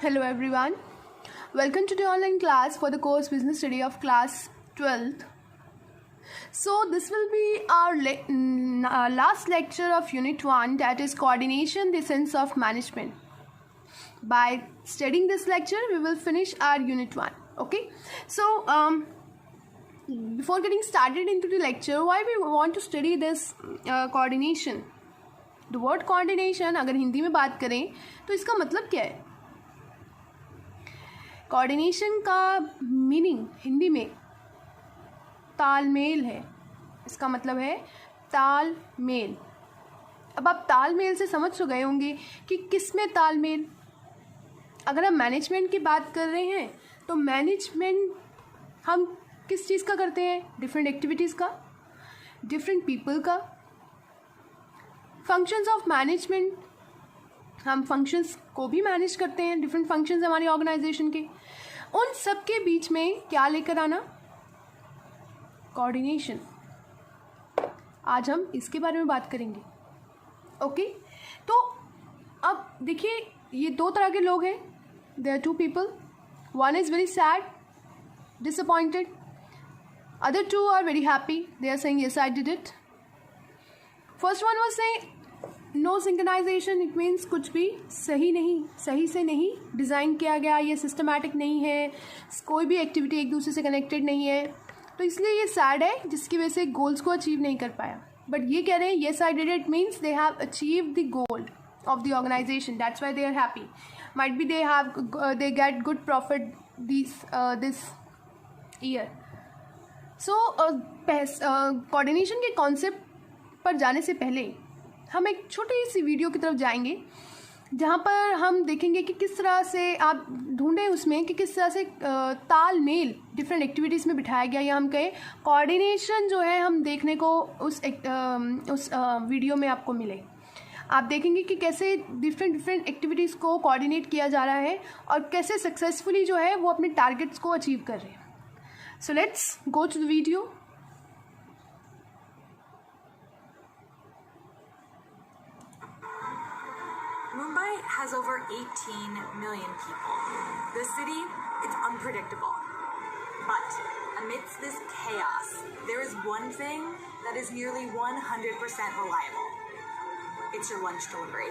Hello everyone. Welcome to the online class for the course Business Study of class 12th. So this will be our last lecture of Unit 1, that is Coordination, the Sense of Management. By studying this lecture, we will finish our Unit 1. Okay. So before getting started into the lecture, why we want to study this coordination? The word coordination अगर हिंदी में बात करें तो इसका मतलब क्या है? Coordination का मीनिंग हिंदी में तालमेल है. इसका मतलब है तालमेल. अब आप तालमेल से समझ तो गए होंगे कि किस में तालमेल. अगर हम मैनेजमेंट की बात कर रहे हैं तो मैनेजमेंट हम किस चीज़ का करते हैं? डिफरेंट एक्टिविटीज़ का, डिफरेंट पीपल का. फंक्शंस ऑफ मैनेजमेंट, हम फंक्शंस को भी मैनेज करते हैं. डिफरेंट फंक्शंस हमारी ऑर्गेनाइजेशन के. उन सब के बीच में क्या लेकर आना? कोऑर्डिनेशन. आज हम इसके बारे में बात करेंगे. ओके. तो अब देखिए, ये दो तरह के लोग हैं. There are two people. One is very sad, disappointed. Other two are very happy. They are saying yes I did it. First one was saying no synchronisation. It means कुछ भी सही नहीं, सही से नहीं डिज़ाइन किया गया, ये सिस्टमैटिक नहीं है, कोई भी एक्टिविटी एक दूसरे से कनेक्टेड नहीं है, तो इसलिए ये सैड है, जिसकी वजह से गोल्स को अचीव नहीं कर पाया. बट ये कह रहे हैं yes I did it means they have achieve the goal of the organisation. That's why they are happy. Might be they get good profit this year. So coordination के concept पर जाने से पहले हम एक छोटी सी वीडियो की तरफ जाएंगे, जहाँ पर हम देखेंगे कि किस तरह से आप ढूंढें उसमें कि किस तरह से तालमेल डिफरेंट एक्टिविटीज़ में बिठाया गया, या हम कहें कोऑर्डिनेशन जो है हम देखने को उस वीडियो में आपको मिले. आप देखेंगे कि कैसे डिफरेंट एक्टिविटीज़ को कोऑर्डिनेट किया जा रहा है और कैसे सक्सेसफुली जो है वो अपने टारगेट्स को अचीव कर रहे हैं. So let's go to the video. Mumbai has over 18 million people. The city, it's unpredictable. But amidst this chaos, there is one thing that is nearly 100% reliable. It's your lunch delivery.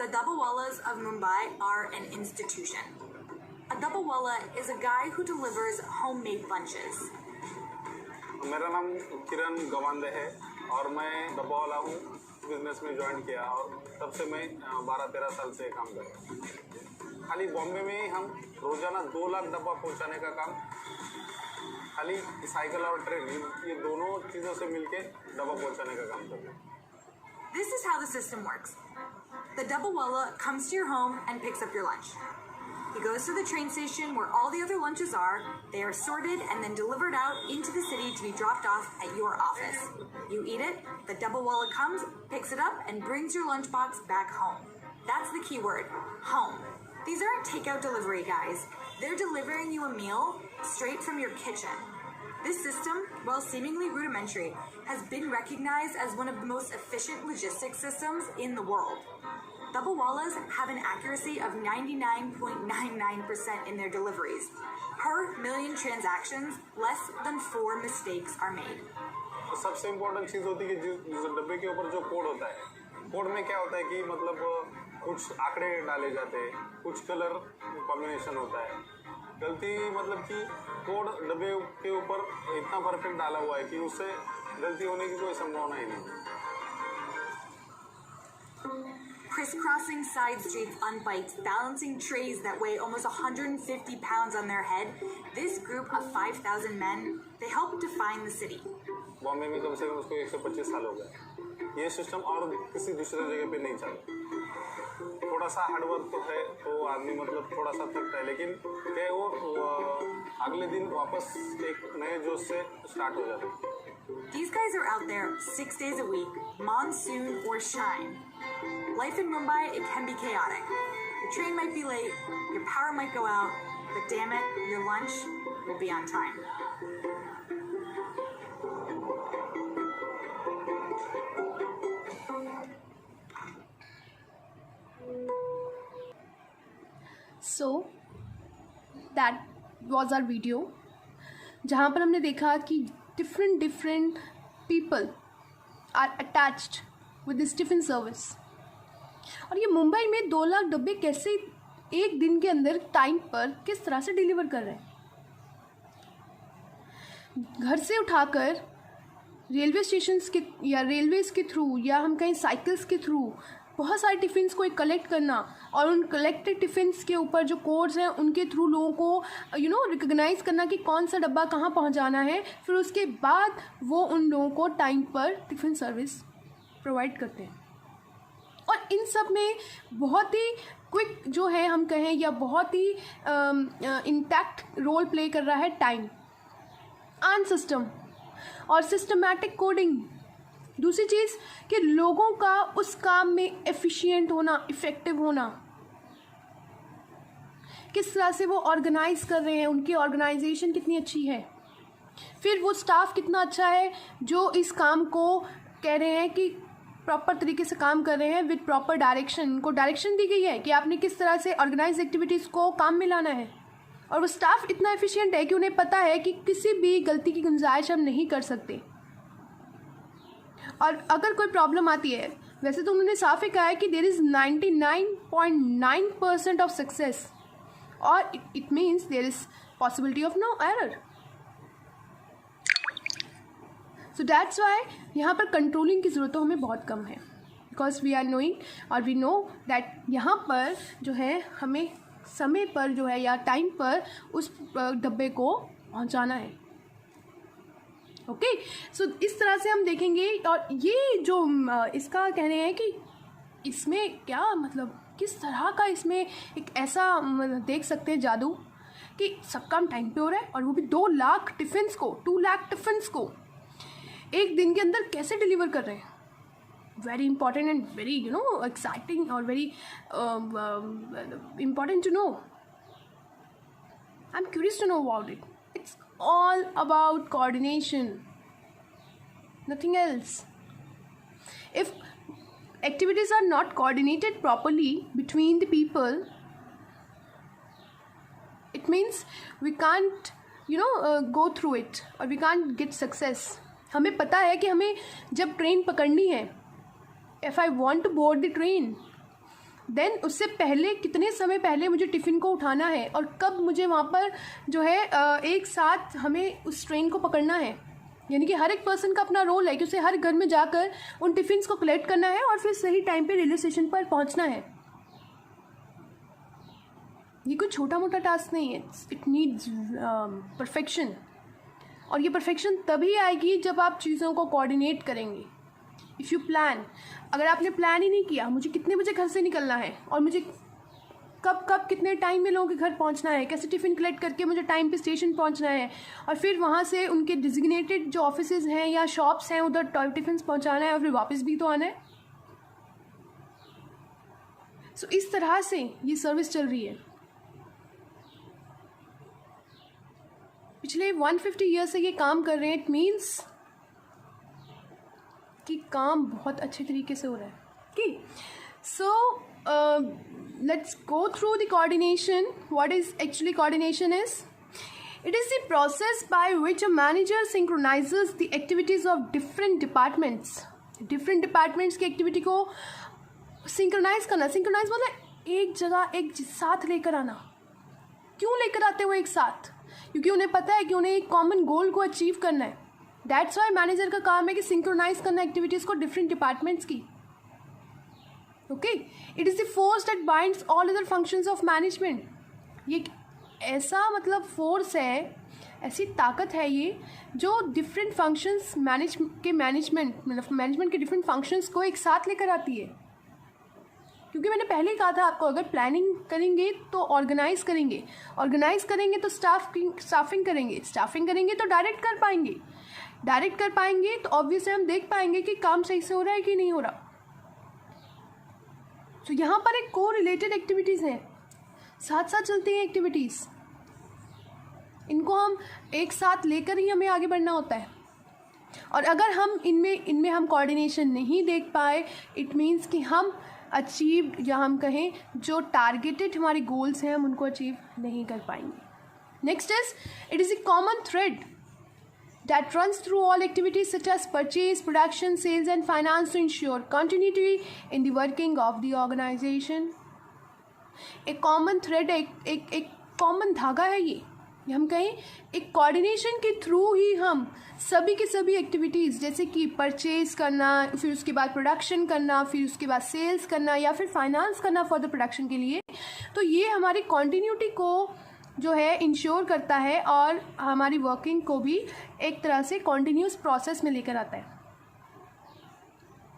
The Dabbawalas of Mumbai are an institution. A Dabbawala is a guy who delivers homemade lunches. मेरा नाम किरण गवांदे है और मैं डब्बावाला हूँ. Business में join किया और तब से मैं 12-13 साल से काम कर रहा हूँ. खाली बॉम्बे में ही हम रोज़ाना 2 लाख डब्बा पहुँचाने का काम, खाली साइकिल और ट्रेन, ये दोनों चीज़ों से मिलके डब्बा पहुँचाने का काम करते हैं. This is how the system works. The Dabbawala comes to your home and picks up your lunch. He goes to the train station where all the other lunches are. They are sorted and then delivered out into the city to be dropped off at your office. You eat it, the Dabbawala comes, picks it up, and brings your lunchbox back home. That's the key word, home. These aren't takeout delivery guys. They're delivering you a meal straight from your kitchen. This system, while seemingly rudimentary, has been recognized as one of the most efficient logistics systems in the world. Dabbawalas have an accuracy of 99.99% in their deliveries. Per million transactions, less than 4 mistakes are made. तो सबसे important चीज़ होती है कि जिस डब्बे के ऊपर जो कोड होता है, कोड में क्या होता है कि मतलब कुछ आंकड़े डाले जाते हैं, कुछ कलर कॉम्बिनेशन होता है. गलती मतलब कि कोड डब्बे के ऊपर इतना परफेक्ट डाला हुआ है कि उससे गलती होने की कोई संभावना ही नहीं. Crisscrossing side streets on bikes, balancing trays that weigh almost 150 pounds on their head, this group of 5,000 men, they help define the city. Bombay में कम से कम उसको 125 साल हो गए. ये सिस्टम और किसी दूसरे जगह पे नहीं चला. थोड़ा सा हार्डवर्क तो है तो आदमी मतलब थोड़ा सा थकता है, लेकिन क्या वो अगले दिन वापस एक नए जोश से स्टार्ट हो जाते हैं. These guys are out there 6 days a week, monsoon or shine. Life in Mumbai, it can be chaotic. Your train might be late, your power might go out, but damn it, your lunch will be on time. So that was our video, जहाँ पर हमने देखा कि different people are attached with this tiffin service. और ये मुंबई में 2 लाख डब्बे कैसे एक दिन के अंदर टाइम पर किस तरह से डिलीवर कर रहे हैं। घर से उठाकर रेलवे स्टेशंस के या रेलवेज़ के थ्रू या हम कहीं साइकिल्स के थ्रू बहुत सारे टिफ़िन्स को कलेक्ट करना, और उन कलेक्टेड टिफ़िन्स के ऊपर जो कोड्स हैं उनके थ्रू लोगों को रिकग्नाइज़ करना कि कौन सा डब्बा कहाँ पहुँचाना है। फिर उसके बाद वो उन लोगों को टाइम पर टिफ़िन सर्विस प्रोवाइड करते हैं। और इन सब में बहुत ही क्विक जो है हम कहें या बहुत ही इंटैक्ट रोल प्ले कर रहा है टाइम एंड सिस्टम और सिस्टमैटिक कोडिंग। दूसरी चीज़ कि लोगों का उस काम में एफिशिएंट होना, इफ़ेक्टिव होना, किस तरह से वो ऑर्गेनाइज कर रहे हैं, उनकी ऑर्गेनाइजेशन कितनी अच्छी है, फिर वो स्टाफ कितना अच्छा है जो इस काम को कह रहे हैं कि प्रॉपर तरीके से काम कर रहे हैं विद प्रॉपर डायरेक्शन। उनको डायरेक्शन दी गई है कि आपने किस तरह से ऑर्गेनाइज एक्टिविटीज़ को काम में लाना है, और वो स्टाफ इतना एफिशिएंट है कि उन्हें पता है कि किसी भी गलती की गुंजाइश हम नहीं कर सकते। और अगर कोई प्रॉब्लम आती है, वैसे तो उन्होंने साफ ही कहा है कि देयर इज़ 99.9% ऑफ सक्सेस, और it means there is possibility of no error. So that's why यहाँ पर कंट्रोलिंग की ज़रूरत हमें बहुत कम है, बिकॉज वी आर नोइंग और वी नो दैट यहाँ पर जो है हमें समय पर जो है या टाइम पर उस डब्बे को पहुँचाना है। ओके, सो इस तरह से हम देखेंगे। और ये जो इसका कहने हैं कि इसमें क्या मतलब किस तरह का इसमें एक ऐसा देख सकते हैं जादू कि सब काम टाइम पे हो रहा है, और वो भी 2 लाख टिफ़िन्स को 2 लाख टिफ़िन्स को एक दिन के अंदर कैसे डिलीवर कर रहे हैं। Very important and very exciting और very important to know. I am curious to know about it. It's all about coordination, nothing else. If activities are not coordinated properly between the people, it means we can't go through it or we can't get success. हमें पता है कि हमें जब train पकड़नी है, if I want to board the train, then उससे पहले कितने समय पहले मुझे टिफ़िन को उठाना है और कब मुझे वहाँ पर जो है एक साथ हमें उस ट्रेन को पकड़ना है। यानी कि हर एक पर्सन का अपना रोल है कि उसे हर घर में जाकर उन टिफ़िन्स को कलेक्ट करना है और फिर सही टाइम पे रेलवे स्टेशन पर पहुँचना है। ये कोई छोटा मोटा टास्क नहीं है, इट नीड्स परफेक्शन। और ये परफेक्शन तभी आएगी जब आप चीज़ों को कोऑर्डिनेट करेंगे। इफ़ यू प्लान, अगर आपने प्लान ही नहीं किया मुझे कितने बजे घर से निकलना है और मुझे कब कितने टाइम में लोगों के घर पहुंचना है, कैसे टिफ़िन कलेक्ट करके मुझे टाइम पे स्टेशन पहुंचना है, और फिर वहां से उनके डिजिग्नेटेड जो ऑफिसेज हैं या शॉप्स हैं उधर टिफ़िन पहुंचाना है और फिर वापस भी तो आना है। सो इस तरह से ये सर्विस चल रही है। पिछले 150 ईयर से ये काम कर रहे हैं। इट मीन्स कि काम बहुत अच्छे तरीके से हो रहा है। कि सो let's go through the coordination. What is actually coordination is? It is the process by which a manager synchronizes the activities of different departments. Different departments की activity को synchronize करना। synchronize मतलब एक जगह एक साथ लेकर आना। क्यों लेकर आते हो एक साथ? क्योंकि उन्हें पता है कि उन्हें एक कॉमन गोल को अचीव करना है। दैट्स वाई मैनेजर का काम है कि सिंक्रोनाइज करना एक्टिविटीज़ को डिफरेंट डिपार्टमेंट्स की। Okay, it is the force that binds all other functions of management. ये ऐसा मतलब फोर्स है, ऐसी ताकत है ये जो डिफरेंट फंक्शंस मैनेजमेंट के डिफरेंट फंक्शंस को एक साथ लेकर आती है। क्योंकि मैंने पहले ही कहा था आपको, अगर प्लानिंग करेंगे तो ऑर्गेनाइज करेंगे तो स्टाफिंग करेंगे तो डायरेक्ट कर पाएंगे तो ऑब्वियसली हम देख पाएंगे कि काम सही से हो रहा है कि नहीं हो रहा। तो यहाँ पर एक को रिलेटेड एक्टिविटीज़ हैं, साथ साथ चलती हैं एक्टिविटीज़। इनको हम एक साथ लेकर ही हमें आगे बढ़ना होता है। और अगर हम इनमें हम कोऑर्डिनेशन नहीं देख पाए, इट मीन्स कि हम अचीव, या हम कहें जो टारगेटेड हमारे गोल्स हैं हम उनको अचीव नहीं कर पाएंगे. Next is it is a common thread that runs through all activities such as purchase, production, sales and finance to ensure continuity in the working of the organization. एक common thread, एक common धागा है ये हम कहें. एक coordination के through ही हम सभी की सभी एक्टिविटीज़ जैसे कि परचेज करना, फिर उसके बाद प्रोडक्शन करना, फिर उसके बाद सेल्स करना या फिर फाइनेंस करना फॉर द प्रोडक्शन के लिए, तो ये हमारी कॉन्टीन्यूटी को जो है इंश्योर करता है और हमारी वर्किंग को भी एक तरह से कॉन्टीन्यूस प्रोसेस में लेकर आता है.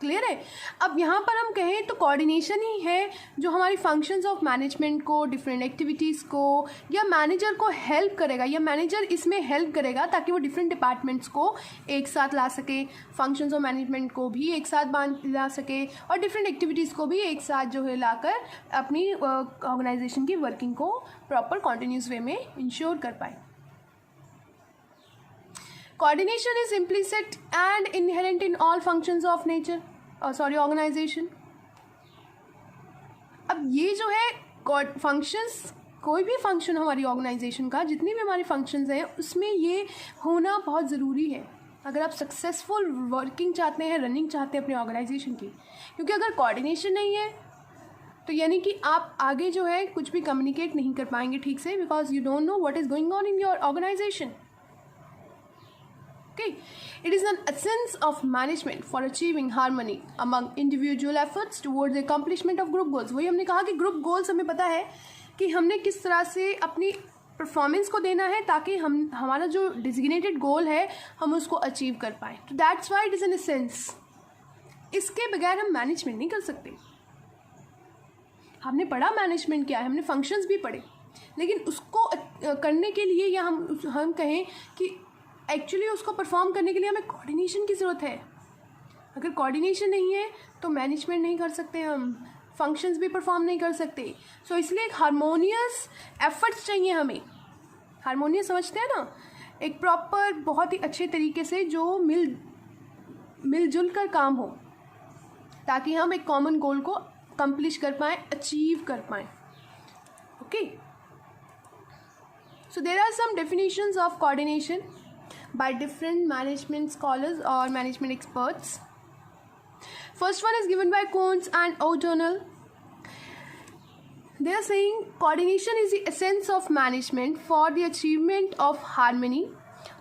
क्लियर है. अब यहाँ पर हम कहें तो कोऑर्डिनेशन ही है जो हमारी फंक्शंस ऑफ मैनेजमेंट को, डिफरेंट एक्टिविटीज़ को या मैनेजर को हेल्प करेगा, या मैनेजर इसमें हेल्प करेगा ताकि वो डिफरेंट डिपार्टमेंट्स को एक साथ ला सके, फंक्शंस ऑफ मैनेजमेंट को भी एक साथ ला सके और डिफरेंट एक्टिविटीज़ को भी एक साथ जो है लाकर अपनी ऑर्गेनाइजेशन की वर्किंग को प्रॉपर कॉन्टिन्यूस वे में इंश्योर कर पाए. Coordination is implicit and inherent in all functions of organization. अब ये जो है functions, कोई भी function हमारी organization का, जितनी भी हमारी functions हैं उसमें ये होना बहुत ज़रूरी है अगर आप successful working चाहते हैं, running चाहते हैं अपनी organization की. क्योंकि अगर coordination नहीं है तो यानी कि आप आगे जो है कुछ भी communicate नहीं कर पाएंगे ठीक से, because you don't know what is going on in your organization. Okay, it is an essence of management for achieving harmony among individual efforts towards the accomplishment of group goals. वही हमने कहा कि group goals हमें पता है कि हमने किस तरह से अपनी परफॉर्मेंस को देना है ताकि हमारा जो डिजिग्नेटेड गोल है हम उसको अचीव कर पाएँ. तो that's why it is an essence. इसके बगैर हम मैनेजमेंट नहीं कर सकते. हमने पढ़ा मैनेजमेंट क्या है, हमने फंक्शंस भी पढ़े, लेकिन उसको करने के लिए या हम कहें कि एक्चुअली उसको परफॉर्म करने के लिए हमें कोऑर्डिनेशन की ज़रूरत है. अगर कोऑर्डिनेशन नहीं है तो मैनेजमेंट नहीं कर सकते, हम फंक्शंस भी परफॉर्म नहीं कर सकते. सो इसलिए एक हारमोनियस एफर्ट्स चाहिए हमें. हारमोनियस समझते हैं ना, एक प्रॉपर बहुत ही अच्छे तरीके से जो मिलजुल कर काम हो ताकि हम एक कॉमन गोल को कंप्लीट कर पाएँ, अचीव कर पाएँ. Okay, so there are some definitions of coordination by different management scholars or management experts. First one is given by Coates and O'Donnell. They are saying coordination is the essence of management for the achievement of harmony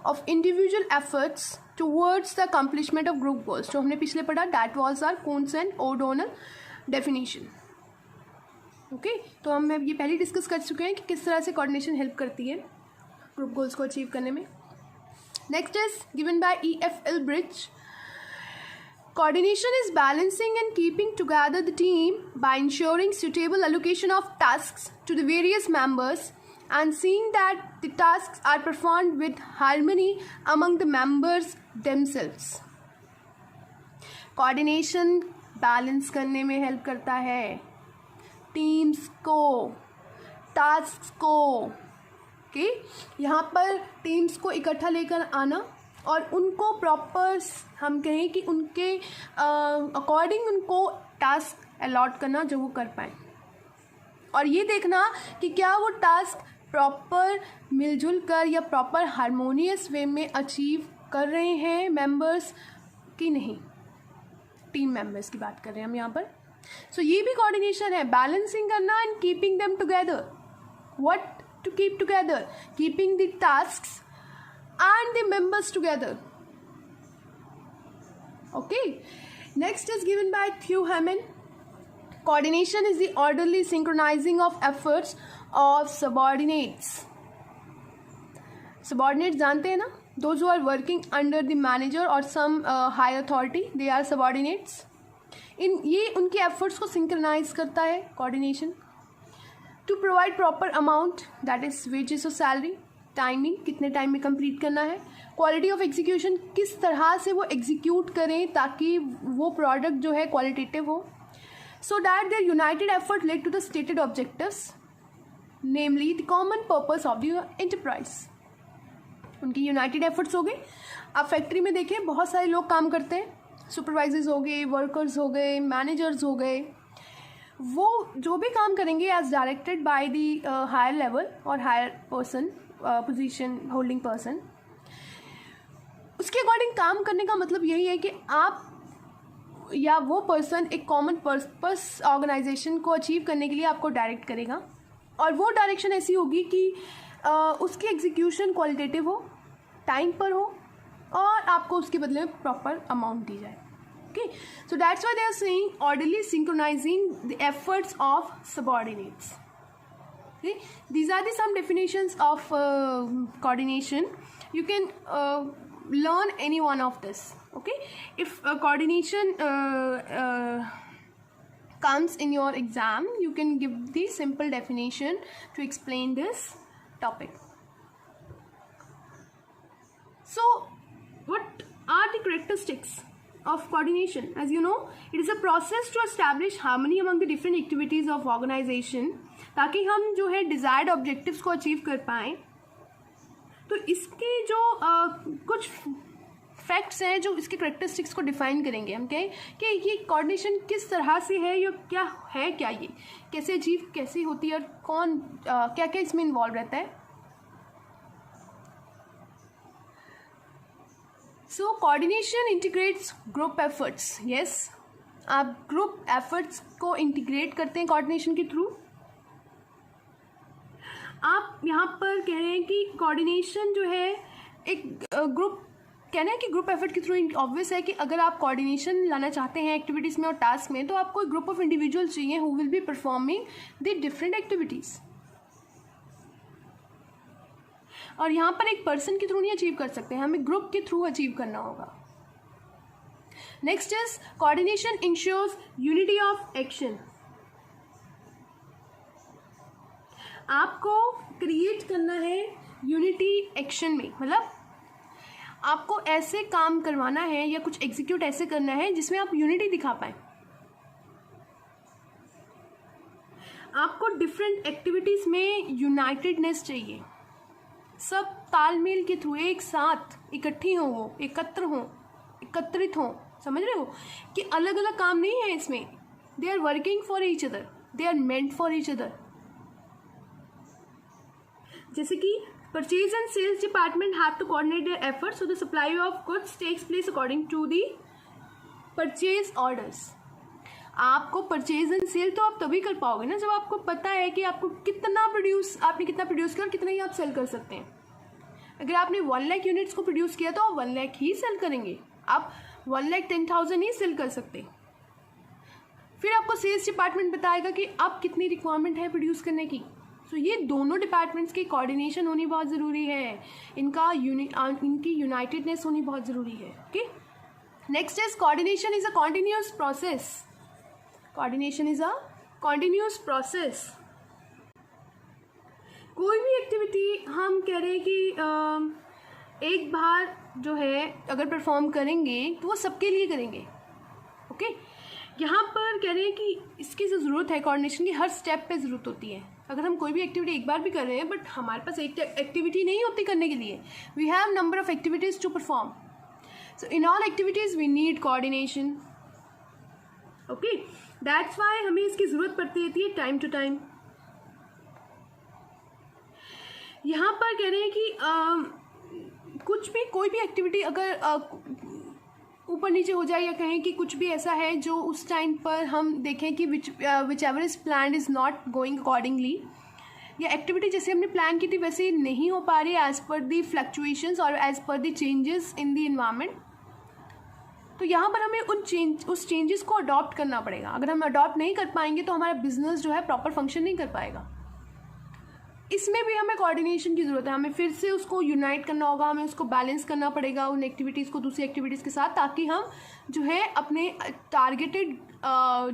of individual efforts towards the accomplishment of group goals. जो हमने पिछले पढ़ा, that was our Coates and O'Donnell definition. Okay, तो हम ये पहले discuss कर चुके हैं कि किस तरह से कोऑर्डिनेशन हेल्प करती है ग्रुप गोल्स को अचीव करने में. Next is given by E.F. Elbridge. Coordination is balancing and keeping together the team by ensuring suitable allocation of tasks to the various members and seeing that the tasks are performed with harmony among the members themselves. Coordination balance करने में help करता है teams को, tasks को. कि यहाँ पर teams को इकट्ठा लेकर आना और उनको प्रॉपर हम कहें कि उनके अकॉर्डिंग उनको टास्क अलॉट करना जो वो कर पाएँ, और ये देखना कि क्या वो टास्क प्रॉपर मिलजुल कर या प्रॉपर हारमोनियस वे में अचीव कर रहे हैं मेंबर्स कि नहीं. टीम मेंबर्स की बात कर रहे हैं हम यहाँ पर. सो ये भी कोऑर्डिनेशन है, बैलेंसिंग करना and keeping them together. What to keep together? Keeping the tasks and the members together. Okay, next is given by Thew Hammond. Coordination is the orderly synchronizing of efforts of subordinates. Subordinates जानते हैं ना, those who are working under the manager or some higher authority, they are subordinates. ये उनके efforts को synchronize करता है coordination. To provide proper amount, that is wages or salary, timing, कितने time में कंप्लीट करना है, क्वालिटी ऑफ एग्जीक्यूशन, किस तरह से वो एग्जीक्यूट करें ताकि वो प्रोडक्ट जो है क्वालिटेटिव हो, so that their united effort led to the stated objectives, namely the common purpose of the enterprise. उनकी यूनाइटेड एफर्ट्स हो गए. आप फैक्ट्री में देखें बहुत सारे लोग काम करते हैं, सुपरवाइजर्स हो गए, वर्कर्स हो गए, मैनेजर्स हो गए, वो जो भी काम करेंगे as directed by the higher level और higher person, position holding person, उसके अकॉर्डिंग काम करने का मतलब यही है कि आप या वो पर्सन एक कॉमन पर्पस ऑर्गेनाइजेशन को अचीव करने के लिए आपको डायरेक्ट करेगा, और वो डायरेक्शन ऐसी होगी कि उसकी एग्जीक्यूशन क्वालिटेटिव हो, टाइम पर हो, और आपको उसके बदले में प्रॉपर अमाउंट दी जाए. Okay, so that's why they are saying orderly synchronizing the efforts of subordinates. Okay, these are the some definitions of coordination. You can learn any one of this. Okay, if coordination comes in your exam, you can give the simple definition to explain this topic. So, what are the characteristics of coordination? As you know, it is a process to establish harmony among the different activities of organization, ताकि हम जो है desired objectives को achieve कर पाएँ. तो इसके जो कुछ फैक्ट्स हैं जो इसके करेक्टरिस्टिक्स को डिफाइन करेंगे. हम कहें कि ये कोऑर्डिनेशन किस तरह से है, ये क्या है, क्या ये कैसे अचीव कैसे होती है, और कौन क्या क्या इसमें इन्वॉल्व रहता है. So coordination integrates group efforts. Yes, आप ग्रुप एफर्ट्स को इंटीग्रेट करते हैं कोऑर्डिनेशन के थ्रू. आप यहाँ पर कह रहे हैं कि कोऑर्डिनेशन जो है एक ग्रुप, कहना है कि ग्रुप एफर्ट के थ्रू. ऑब्वियस है कि अगर आप कोऑर्डिनेशन लाना चाहते हैं एक्टिविटीज़ में और टास्क में, तो आपको एक ग्रुप ऑफ इंडिविजुअल्स चाहिए who will be performing the different activities. और यहाँ पर एक पर्सन के थ्रू नहीं अचीव कर सकते हैं, हमें ग्रुप के थ्रू अचीव करना होगा. Next is coordination ensures unity of action. आपको क्रिएट करना है यूनिटी एक्शन में, मतलब आपको ऐसे काम करवाना है या कुछ एग्जीक्यूट ऐसे करना है जिसमें आप यूनिटी दिखा पाए. आपको डिफरेंट एक्टिविटीज़ में यूनाइटेडनेस चाहिए, सब तालमेल के थ्रू एक साथ इकट्ठी हों, वो एकत्रित हों. समझ रहे हो कि अलग अलग काम नहीं है इसमें. They are working for each other, they are meant for each other. जैसे कि purchase and sales department have to coordinate their efforts so the supply of goods takes place according to the purchase orders. आपको purchase and sale तो आप तभी कर पाओगे ना जब आपको पता है कि आपको आपने कितना प्रोड्यूस किया और कितना ही आप सेल कर सकते हैं. अगर आपने 1 लाख यूनिट्स को प्रोड्यूस किया तो आप 1 लाख ही सेल करेंगे, आप 1,10,000 ही सेल कर सकते. फिर आपको सेल्स डिपार्टमेंट बताएगा कि अब कितनी रिक्वायरमेंट है प्रोड्यूस करने की. तो ये दोनों डिपार्टमेंट्स की कोऑर्डिनेशन होनी बहुत ज़रूरी है, इनकी यूनाइटेडनेस होनी बहुत ज़रूरी है. Okay, next is coordination is a continuous process. Coordination is a continuous process. कोई भी एक्टिविटी हम कह रहे हैं कि एक बार जो है अगर परफॉर्म करेंगे तो वो सबके लिए करेंगे. ओके, यहाँ पर कह रहे हैं कि इसकी जो ज़रूरत है कोऑर्डिनेशन की, हर स्टेप पे ज़रूरत होती है. अगर हम कोई भी एक्टिविटी एक बार भी कर रहे हैं बट हमारे पास एक एक्टिविटी नहीं होती करने के लिए, we have number of activities to perform. So in all activities we need coordination. Okay, that's why हमें इसकी ज़रूरत पड़ती रहती है टाइम टू टाइम. यहाँ पर कह रहे हैं कि कोई भी एक्टिविटी अगर ऊपर नीचे हो जाए, या कहें कि कुछ भी ऐसा है जो उस टाइम पर हम देखें कि which ever is plan is not going accordingly, या एक्टिविटी जैसे हमने प्लान की थी वैसे नहीं हो पा रही एज़ पर दी फ्लक्चुएशंस और as per the changes in the environment, तो यहाँ पर हमें उस चेंजेस को अडॉप्ट करना पड़ेगा. अगर हम अडॉप्ट नहीं कर पाएंगे तो हमारा बिजनेस जो है प्रॉपर फंक्शन नहीं कर पाएगा. इसमें भी हमें कोऑर्डिनेशन की ज़रूरत है. हमें फिर से उसको यूनाइट करना होगा, हमें उसको बैलेंस करना पड़ेगा उन एक्टिविटीज़ को दूसरी एक्टिविटीज़ के साथ, ताकि हम जो है अपने टारगेटेड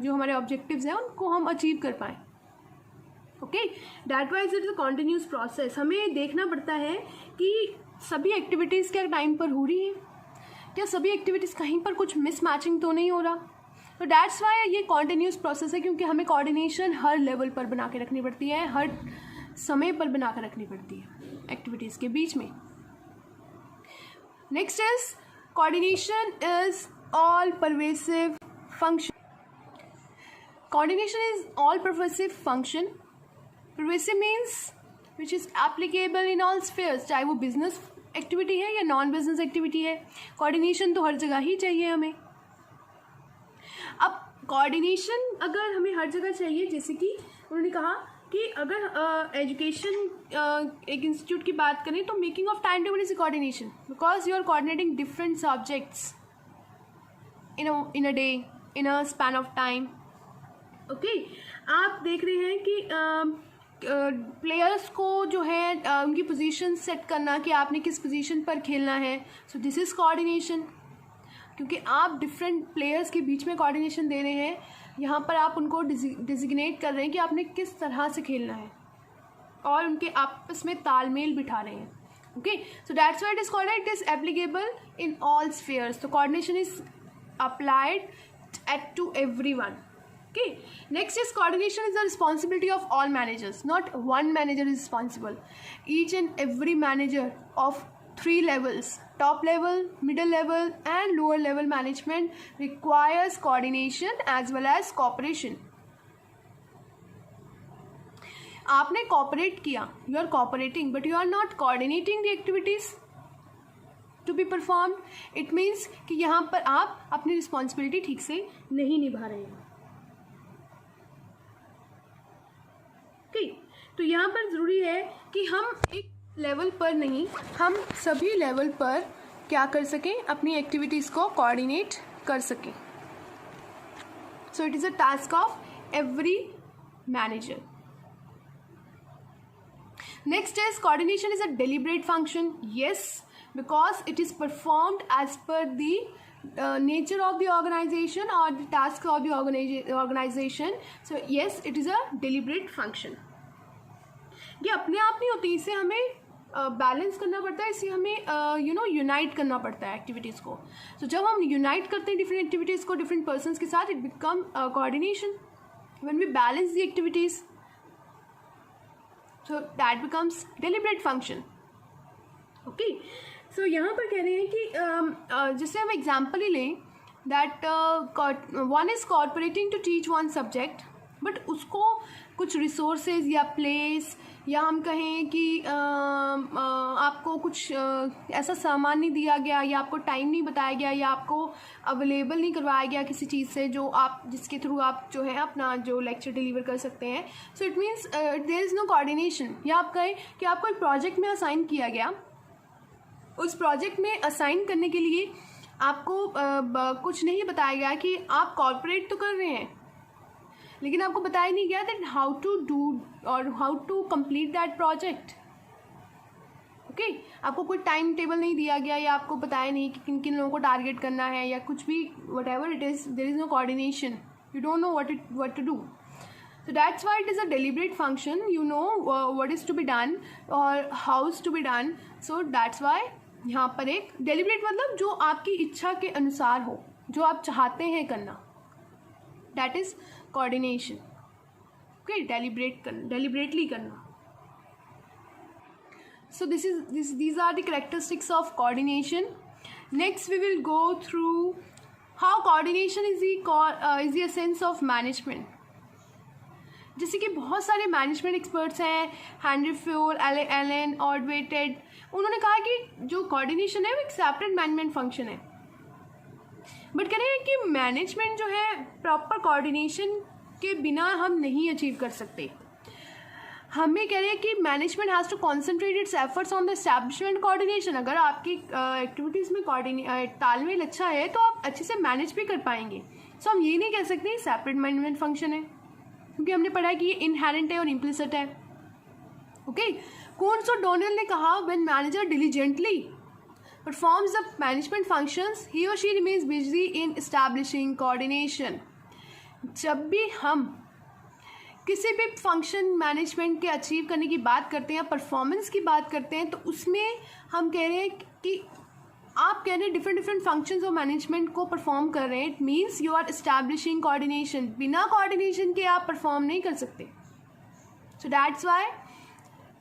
जो हमारे ऑब्जेक्टिव्स हैं उनको हम अचीव कर पाएँ. Okay, that wise it is a continuous process. हमें देखना पड़ता है कि सभी एक्टिविटीज़ क्या टाइम पर हो रही हैं, क्या सभी एक्टिविटीज़ कहीं पर कुछ मिस मैचिंग तो नहीं हो रहा. तो दैट्स वाई ये कॉन्टिन्यूस प्रोसेस है, क्योंकि हमें कोऑर्डिनेशन हर लेवल पर बना के रखनी पड़ती है, हर समय पर बना कर रखनी पड़ती है एक्टिविटीज़ के बीच में. Next is coordination is all pervasive function. coordination is all pervasive function. Pervasive means which is applicable in all spheres, चाहे वो बिजनेस एक्टिविटी है या नॉन बिजनेस एक्टिविटी है. कोऑर्डिनेशन तो हर जगह ही चाहिए हमें. अब कोऑर्डिनेशन अगर हमें हर जगह चाहिए, जैसे कि उन्होंने कहा कि अगर एजुकेशन एक इंस्टीट्यूट की बात करें तो making of time table is coordination, because you are coordinating different subjects in a day, in a span of time. Okay, आप देख रहे हैं कि प्लेयर्स को जो है उनकी पोजीशन सेट करना कि आपने किस पोजीशन पर खेलना है. सो दिस इज़ कोऑर्डिनेशन, क्योंकि आप डिफरेंट प्लेयर्स के बीच में कोऑर्डिनेशन दे रहे हैं. यहाँ पर आप उनको डिजिग्नेट कर रहे हैं कि आपने किस तरह से खेलना है और उनके आपस में तालमेल बिठा रहे हैं. Okay, so that's why it is called, it is applicable in all spheres. तो coordination is applied to everyone. Okay, next is coordination is the responsibility of all managers. Not one manager is responsible. Each and every manager of 3 levels, top level, middle level and lower level management, requires coordination as well as cooperation. आपने cooperate किया, you are cooperating, but you are not coordinating the activities to be performed. It means कि यहाँ पर आप अपनी responsibility ठीक से नहीं निभा रहे हैं. तो यहाँ पर ज़रूरी है कि हम एक लेवल पर नहीं, हम सभी लेवल पर क्या कर सकें, अपनी एक्टिविटीज़ को कोऑर्डिनेट कर सकें. So it is a task of every manager. Next is coordination is a deliberate function. Yes, because it is performed as per the nature of the organization or the task of the organization. So yes, it is a deliberate function. ये अपने आप नहीं होती, इसे हमें balance करना पड़ता है, इसे हमें यूनाइट करना पड़ता है एक्टिविटीज़ को. तो जब हम यूनाइट करते हैं डिफरेंट एक्टिविटीज़ को डिफरेंट पर्सनस के साथ, it become coordination. When we balance the activities, so that becomes deliberate function. Okay, so यहाँ पर कह रहे हैं कि जैसे हम एग्जाम्पल ही लें that one is cooperating to teach one subject, but उसको कुछ रिसोर्सेज या प्लेस या हम कहें कि आपको कुछ ऐसा सामान नहीं दिया गया या आपको टाइम नहीं बताया गया या आपको अवेलेबल नहीं करवाया गया किसी चीज़ से जो आप जिसके थ्रू आप जो है अपना जो लेक्चर डिलीवर कर सकते हैं. So it means there is no coordination. या आप कहें कि आपको एक प्रोजेक्ट में असाइन किया गया, उस प्रोजेक्ट में असाइन करने के लिए आपको कुछ नहीं बताया गया कि आप कॉर्पोरेट तो कर रहे हैं, लेकिन आपको बताया नहीं गया दैट हाउ टू डू और how to complete that project. Okay, आपको कोई टाइम टेबल नहीं दिया गया या आपको बताया नहीं कि किन किन लोगों को टारगेट करना है या कुछ भी, whatever it is, there is no coordination. You don't know what to do. So that's why it is a deliberate function. You know what is to be done or how is to be done. So that's why यहाँ पर एक deliberate मतलब जो आपकी इच्छा के अनुसार हो, जो आप चाहते हैं करना, that is coordination. Okay, deliberately करना. So these are the characteristics of coordination. Next we will go through how coordination is the essence of management. जैसे कि बहुत सारे मैनेजमेंट एक्सपर्ट्स हैं, हेनरी फ्योल, एलन ऑडवेटेड, उन्होंने कहा कि जो कोऑर्डिनेशन है वो एक सेपरेट मैनेजमेंट फंक्शन है. बट कह रहे हैं कि मैनेजमेंट जो है प्रॉपर कोऑर्डिनेशन के बिना हम नहीं अचीव कर सकते. हमें कह रहे हैं कि management has to concentrate its efforts on the establishment coordination. अगर आपकी एक्टिविटीज़ में तालमेल अच्छा है तो आप अच्छे से मैनेज भी कर पाएंगे. सो हम ये नहीं कह सकते सेपरेट मैनेजमेंट फंक्शन है, क्योंकि हमने पढ़ा है कि ये इनहेरेंट है और इम्प्लिसिट है. ओके, कून्स और डोनेल ने कहा when manager diligently performs the management functions he और she remains busy in establishing coordination. जब भी हम किसी भी फंक्शन मैनेजमेंट के अचीव करने की बात करते हैं, परफॉर्मेंस की बात करते हैं, तो उसमें हम कह रहे हैं कि आप कह रहे हैं डिफरेंट फंक्शंस ऑफ मैनेजमेंट को परफॉर्म कर रहे हैं. It means you are establishing coordination. बिना कोऑर्डिनेशन के आप परफॉर्म नहीं कर सकते. So that's why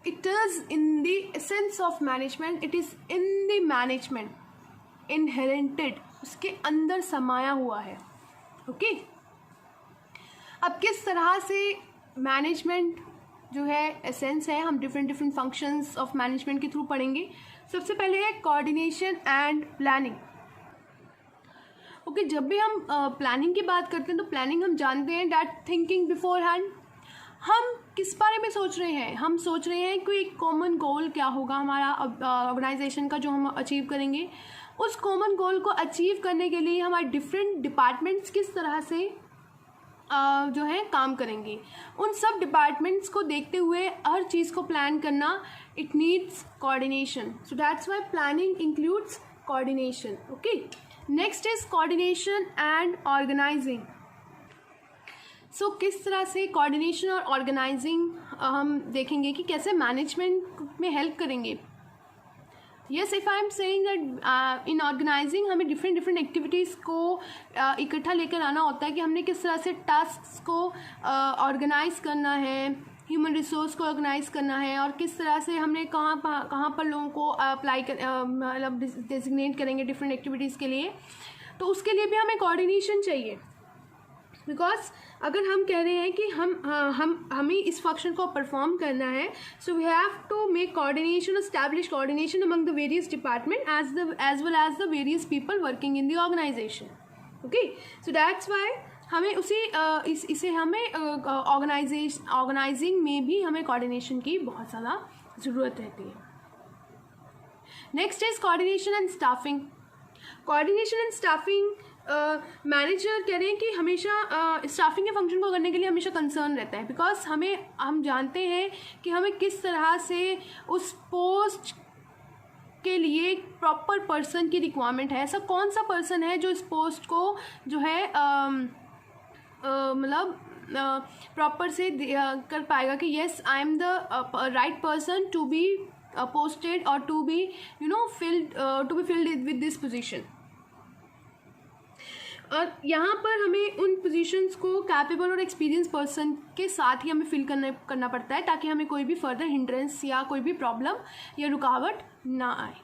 it is in the essence of management, it is in the management, inherented, उसके अंदर समाया हुआ है. ओके, अब किस तरह से मैनेजमेंट जो है एसेंस है, हम डिफरेंट फंक्शंस ऑफ मैनेजमेंट के थ्रू पढ़ेंगे। सबसे पहले है कोऑर्डिनेशन एंड प्लानिंग। ओके, जब भी हम प्लानिंग की बात करते हैं तो प्लानिंग हम जानते हैं दैट थिंकिंग बिफोर हैंड। हम किस बारे में सोच रहे हैं? हम सोच रहे हैं कि एक कॉमन गोल क्या होगा हमारा ऑर्गेनाइजेशन का जो हम अचीव करेंगे। उस कॉमन गोल को अचीव करने के लिए हमारे डिफरेंट डिपार्टमेंट्स किस तरह से जो है काम करेंगे, उन सब डिपार्टमेंट्स को देखते हुए हर चीज़ को प्लान करना, it needs coordination. So that's why planning includes coordination. Okay, next is coordination and organising. So किस तरह से कोऑर्डिनेशन और ऑर्गेनाइजिंग हम देखेंगे कि कैसे मैनेजमेंट में हेल्प करेंगे। Yes, if I am saying that in organizing हमें डिफरेंट एक्टिविटीज़ को इकट्ठा लेकर आना होता है कि हमने किस तरह से टास्क को ऑर्गेनाइज करना है, ह्यूमन रिसोर्स को ऑर्गेनाइज करना है, और किस तरह से हमने कहाँ पर लोगों को अप्लाई कर मतलब डेजिग्नेट करेंगे डिफरेंट एक्टिविटीज़ के लिए। तो उसके लिए भी हमें कोऑर्डिनेशन चाहिए, बिकॉज अगर हम कह रहे हैं कि हमें इस फंक्शन को परफॉर्म करना है, so we have to make coordination, establish coordination among the various department as well as the various people working in the organisation. Okay, so that's why हमें इसे हमें ऑर्गेनाइजिंग में भी हमें कोऑर्डिनेशन की बहुत ज़्यादा ज़रूरत रहती है। Next is coordination and staffing. Coordination and staffing manager कह रहे हैं कि हमेशा स्टाफिंग के फंक्शन को करने के लिए हमेशा कंसर्न रहता है, बिकॉज हम जानते हैं कि हमें किस तरह से उस पोस्ट के लिए प्रॉपर पर्सन की रिक्वायरमेंट है। ऐसा कौन सा पर्सन है जो इस पोस्ट को जो है मतलब प्रॉपर से कर पाएगा कि yes I am the right person to be posted और to be filled with this position. और यहाँ पर हमें उन पोजीशंस को कैपेबल और एक्सपीरियंस पर्सन के साथ ही हमें फिल करना पड़ता है, ताकि हमें कोई भी फर्दर हिंड्रेंस या कोई भी प्रॉब्लम या रुकावट ना आए।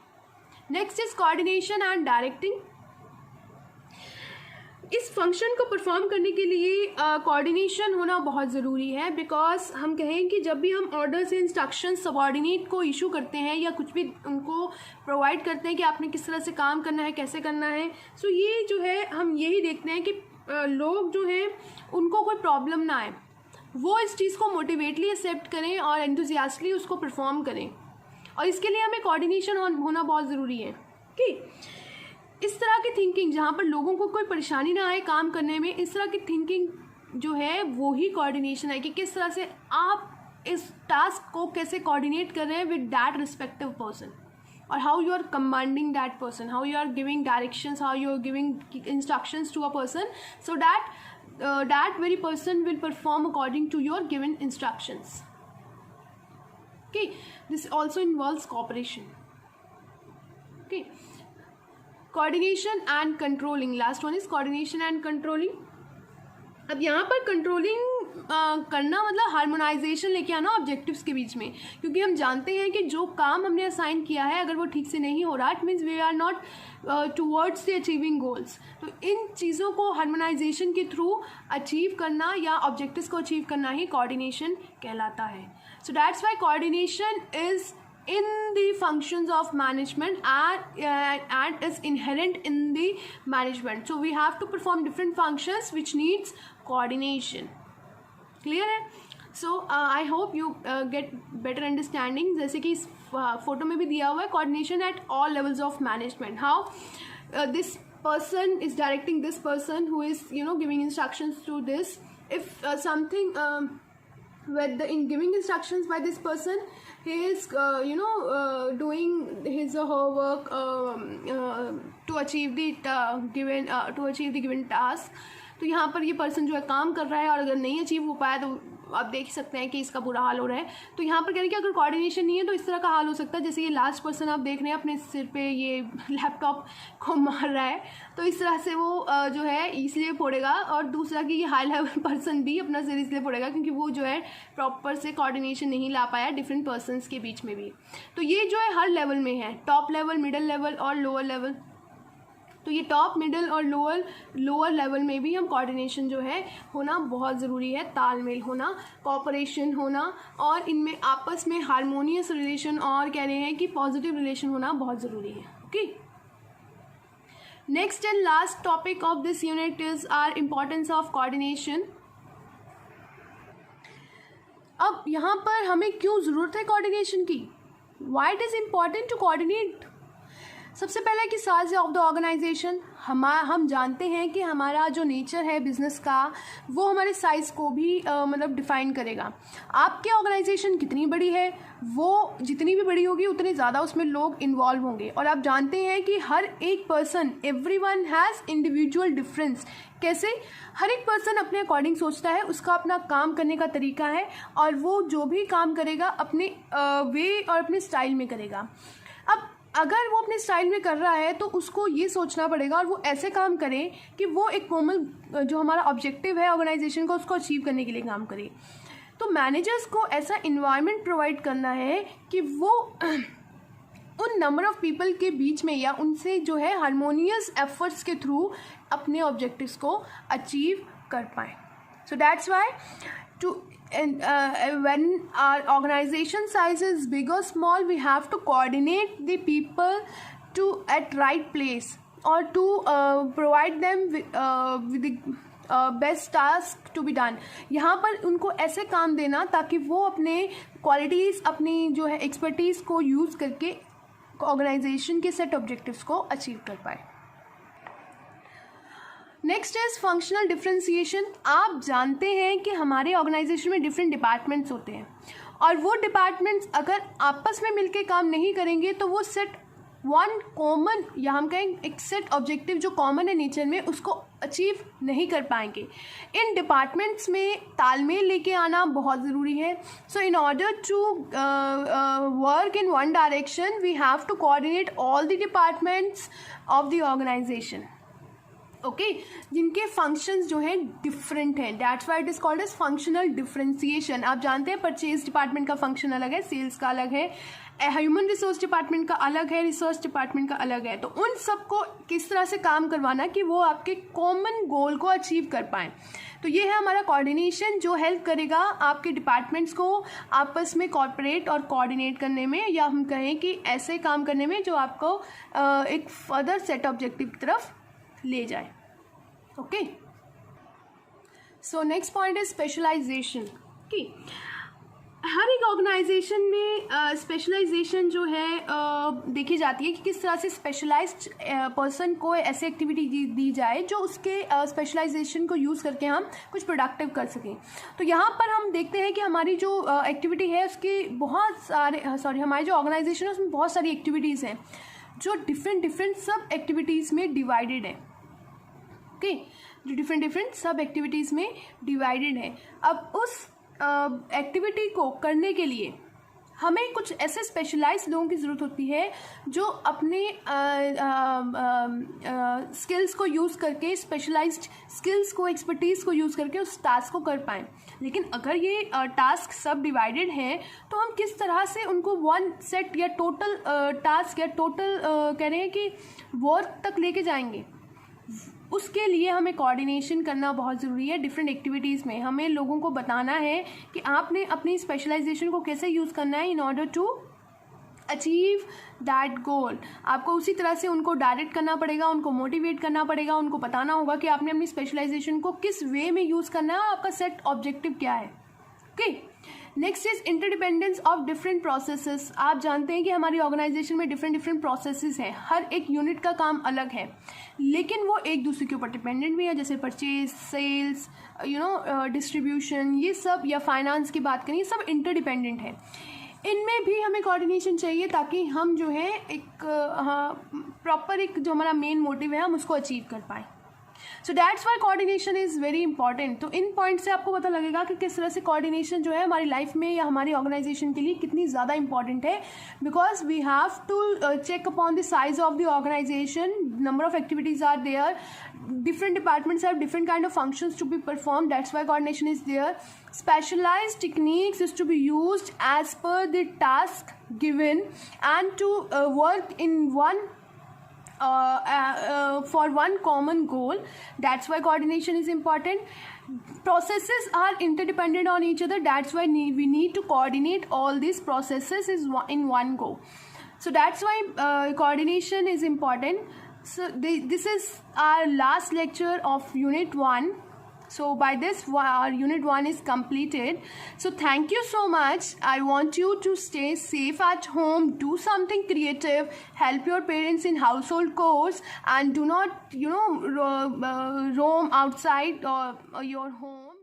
Next is coordination and directing. इस फंक्शन को परफॉर्म करने के लिए कोऑर्डिनेशन होना बहुत ज़रूरी है, बिकॉज हम कहें कि जब भी हम ऑर्डर्स या इंस्ट्रक्शंस सबऑर्डिनेट को इशू करते हैं या कुछ भी उनको प्रोवाइड करते हैं कि आपने किस तरह से काम करना है, कैसे करना है, सो ये जो है हम यही देखते हैं कि लोग जो हैं उनको कोई प्रॉब्लम ना आए, वो इस चीज़ को मोटिवेटली एक्सेप्ट करें और एंथुजियास्टली उसको परफॉर्म करें, और इसके लिए हमें कोऑर्डिनेशन होना बहुत ज़रूरी है। कि इस तरह की थिंकिंग जहाँ पर लोगों को कोई परेशानी ना आए काम करने में, इस तरह की थिंकिंग जो है वो ही कोऑर्डिनेशन है, कि किस तरह से आप इस टास्क को कैसे कोऑर्डिनेट कर रहे हैं विद दैट रिस्पेक्टिव पर्सन, और how you are commanding that person, how you are giving directions, how you are giving instructions to a person, so that very person will perform according to your given instructions. Okay, this also involves cooperation. Okay, coordination and controlling. Last one is coordination and controlling. अब यहाँ पर controlling करना मतलब harmonisation लेके आना objectives के बीच में, क्योंकि हम जानते हैं कि जो काम हमने असाइन किया है अगर वो ठीक से नहीं हो रहा, it means we are not towards the achieving goals. तो इन चीज़ों को हार्मोनाइजेशन के थ्रू अचीव करना या ऑब्जेक्टिव्स को अचीव करना ही कोऑर्डिनेशन कहलाता है। सो that's Y coordination is in the functions of management and is inherent in the management. So we have to perform different functions which needs coordination. Clear है? So I hope you get better understanding. जैसे कि इस photo में भी दिया हुआ है coordination at all levels of management. How this person is directing this person who is giving instructions to this. If something in giving instructions by this person, he is doing his or her work to achieve the given task. तो यहाँ पर ये person जो है काम कर रहा है, और अगर नहीं अचीव हो पाया तो आप देख सकते हैं कि इसका बुरा हाल हो रहा है। तो यहाँ पर कह रहे हैं कि अगर कोऑर्डिनेशन नहीं है तो इस तरह का हाल हो सकता है, जैसे ये लास्ट पर्सन आप देख रहे हैं अपने सिर पे ये लैपटॉप को मार रहा है, तो इस तरह से वो जो है इसलिए फोड़ेगा, और दूसरा कि ये हाई लेवल पर्सन भी अपना सिर इसलिए फोड़ेगा क्योंकि वो जो है प्रॉपर से कोऑर्डिनेशन नहीं ला पाया डिफरेंट पर्सनस के बीच में भी। तो ये जो है हर लेवल में है, टॉप लेवल, मिडल लेवल और लोअर लेवल। तो ये टॉप, मिडिल और लोअर लेवल में भी हम कोऑर्डिनेशन जो है होना बहुत ज़रूरी है, तालमेल होना, कोऑपरेशन होना और इनमें आपस में हारमोनियस रिलेशन और कह रहे हैं कि पॉजिटिव रिलेशन होना बहुत ज़रूरी है. Okay, next and last topic of this unit is our importance of coordination. अब यहाँ पर हमें क्यों ज़रूरत है कोऑर्डिनेशन की? Why it is important to coordinate? सबसे पहले कि साइज ऑफ द ऑर्गेनाइजेशन. हम जानते हैं कि हमारा जो नेचर है बिज़नेस का वो हमारे साइज़ को भी मतलब डिफ़ाइन करेगा. आपकी ऑर्गेनाइजेशन कितनी बड़ी है, वो जितनी भी बड़ी होगी उतने ज़्यादा उसमें लोग इन्वॉल्व होंगे. और आप जानते हैं कि हर एक person, everyone has individual difference. कैसे? हर एक पर्सन अपने अकॉर्डिंग सोचता है, उसका अपना काम करने का तरीका है और वो जो भी काम करेगा अपने वे और अपने स्टाइल में करेगा. अब अगर वो अपने स्टाइल में कर रहा है तो उसको ये सोचना पड़ेगा और वो ऐसे काम करे कि वो एक कॉमन जो हमारा ऑब्जेक्टिव है ऑर्गेनाइजेशन का उसको अचीव करने के लिए काम करे. तो मैनेजर्स को ऐसा इन्वायरमेंट प्रोवाइड करना है कि वो उन नंबर ऑफ पीपल के बीच में या उनसे जो है हारमोनियस एफर्ट्स के थ्रू अपने ऑब्जेक्टिव्स को अचीव कर पाएँ. So that's why to when our organization size is big or small, we have to coordinate the people to at right place or to provide them with the best task to be done. यहाँ पर उनको ऐसे काम देना ताकि वो अपने qualities, अपनी जो है एक्सपर्टीज़ को यूज़ करके ऑर्गेनाइजेशन के सेट ऑब्जेक्टिव्स को अचीव कर पाए. Next is functional differentiation. आप जानते हैं कि हमारे ऑर्गेनाइजेशन में डिफरेंट डिपार्टमेंट्स होते हैं और वो डिपार्टमेंट्स अगर आपस में मिलके काम नहीं करेंगे तो वो सेट वन कॉमन या हम कहें एक सेट ऑब्जेक्टिव जो कॉमन है नेचर में उसको अचीव नहीं कर पाएंगे. इन डिपार्टमेंट्स में तालमेल लेके आना बहुत ज़रूरी है. So in order to work in one direction we have to coordinate all the departments of the organisation. Okay, जिनके फंक्शंस जो हैं डिफरेंट हैं. That's why it is called as functional differentiation. आप जानते हैं परचेज डिपार्टमेंट का function अलग है, सेल्स का अलग है, ह्यूमन रिसोर्स डिपार्टमेंट का अलग है, रिसर्च डिपार्टमेंट का अलग है. तो उन सबको किस तरह से काम करवाना कि वो आपके कॉमन गोल को अचीव कर पाएँ. तो ये है हमारा कोऑर्डिनेशन जो हेल्प करेगा आपके डिपार्टमेंट्स को आपस में कॉर्पोरेट और कोऑर्डिनेट करने में, या हम कहें कि ऐसे काम करने में जो आपको एक फर्दर सेट ऑब्जेक्टिव की तरफ ले जाए. Okay, so next point is specialization. कि हर एक ऑर्गेनाइजेशन में स्पेशलाइजेशन जो है देखी जाती है कि किस तरह से स्पेशलाइज्ड पर्सन को ऐसी एक्टिविटी दी जाए जो उसके स्पेशलाइजेशन को यूज़ करके हम कुछ प्रोडक्टिव कर सकें. तो यहाँ पर हम देखते हैं कि हमारी जो एक्टिविटी है उसके बहुत सारे हमारी जो ऑर्गेनाइजेशन है उसमें बहुत सारी एक्टिविटीज़ हैं जो डिफरेंट सब एक्टिविटीज़ में डिवाइडेड है. ओके, जो डिफरेंट सब एक्टिविटीज़ में डिवाइडेड है. अब उस एक्टिविटी को करने के लिए हमें कुछ ऐसे स्पेशलाइज्ड लोगों की ज़रूरत होती है जो अपने स्किल्स को यूज़ करके, स्पेशलाइज्ड स्किल्स को, एक्सपर्टीज़ को यूज़ करके उस टास्क को कर पाएँ. लेकिन अगर ये टास्क सब डिवाइडेड हैं तो हम किस तरह से उनको वन सेट या टोटल टास्क या टोटल कह रहे हैं कि वर्क तक लेके जाएंगे. उसके लिए हमें कोऑर्डिनेशन करना बहुत ज़रूरी है. डिफरेंट एक्टिविटीज़ में हमें लोगों को बताना है कि आपने अपनी स्पेशलाइजेशन को कैसे यूज़ करना है in order to achieve that goal. आपको उसी तरह से उनको डायरेक्ट करना पड़ेगा, उनको मोटिवेट करना पड़ेगा, उनको बताना होगा कि आपने अपनी स्पेशलाइजेशन को किस वे में यूज़ करना है, आपका सेट ऑब्जेक्टिव क्या है. Okay, next is interdependence of different processes. आप जानते हैं कि हमारी ऑर्गेनाइजेशन में डिफरेंट प्रोसेसेस हैं. हर एक यूनिट का काम अलग है लेकिन वो एक दूसरे के ऊपर डिपेंडेंट भी है. जैसे परचेज, सेल्स, डिस्ट्रीब्यूशन, ये सब, या फाइनेंस की बात करें, ये सब इंटरडिपेंडेंट है. इनमें भी हमें कोऑर्डिनेशन चाहिए ताकि हम जो है एक प्रॉपर एक जो हमारा मेन मोटिव है हम उसको अचीव कर पाएँ. So that's Y coordination is very important. तो इन पॉइंट से आपको पता लगेगा कि किस तरह से कोऑर्डिनेशन जो है हमारी लाइफ में या हमारी ऑर्गेनाइजेशन के लिए कितनी ज़्यादा इंपॉर्टेंट है. Because we have to check upon the size of the organization, number of activities are there, different departments have different kind of functions to be performed. That's why coordination is there. Specialized techniques is to be used as per the task given and to work in one for one common goal. That's why coordination is important. Processes are interdependent on each other. That's why we need to coordinate all these processes in one go. So that's why coordination is important. So this is our last lecture of Unit 1. So by this, our Unit 1 is completed. So thank you so much. I want you to stay safe at home, do something creative, help your parents in household chores, and do not, roam outside your home.